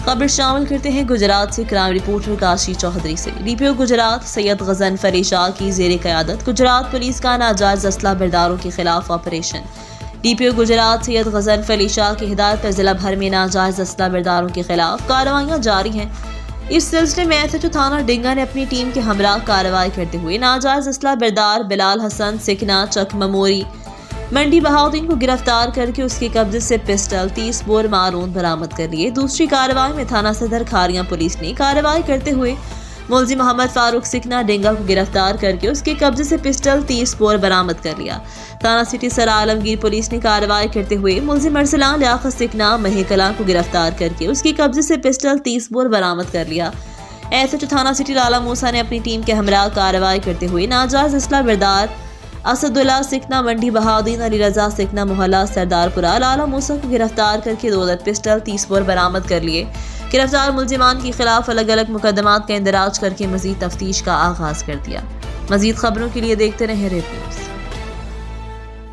خبر شامل کرتے ہیں گجرات سے کرائم رپورٹر کاشی چودھری سے۔ ڈی پی او گجرات سید غضنفر علی شاہ کی زیر قیادت گجرات پولیس کا ناجائز اسلحہ برداروں کے خلاف آپریشن۔ ڈی پی او گجرات سید غضنفر علی شاہ کی ہدایت پر ضلع بھر میں ناجائز اسلحہ برداروں کے خلاف کارروائیاں جاری ہیں۔ اس سلسلے میں ایس ایچ او تھانہ ڈنگا نے اپنی ٹیم کے ہمراہ کارروائی کرتے ہوئے ناجائز اسلحہ بردار بلال حسن سکنا چک مموری منڈی بہاؤدین کو گرفتار کر کے اس کے قبضے سے پسٹل 30 بور مارون برآمد کر لیے۔ دوسری کارروائی میں تھانہ صدر کھاریاں پولیس نے کارروائی کرتے ہوئے ملزم محمد فاروق سکنا ڈنگا کو گرفتار کر کے اس کے قبضے سے پسٹل 30 بور برآمد کر لیا۔ تھانہ سٹی سرا عالمگیر پولیس نے کارروائی کرتے ہوئے ملزم ارسلان لیاقت سکنا مہی کلاں کو گرفتار کر کے اس کے قبضے سے پسٹل 30 بور برآمد کر لیا۔ ایس ایچ او تھانہ سٹی لالا موسیٰ نے اپنی ٹیم کے ہمراہ کارروائی کرتے ہوئے ناجائز اسلحہ بردار اسد اللہ سکنا منڈی بہاؤدین علی رضا سکنا محلہ سردارپورہ لالا موسیٰ کو گرفتار کر کے 2 عدد پسٹل 30 بور برآمد کر لیے۔ گرفتار ملزمان کے خلاف الگ الگ مقدمات کا اندراج کر کے مزید تفتیش کا آغاز کر دیا۔ مزید خبروں کے لیے دیکھتے رہیں ریڈ نیوز۔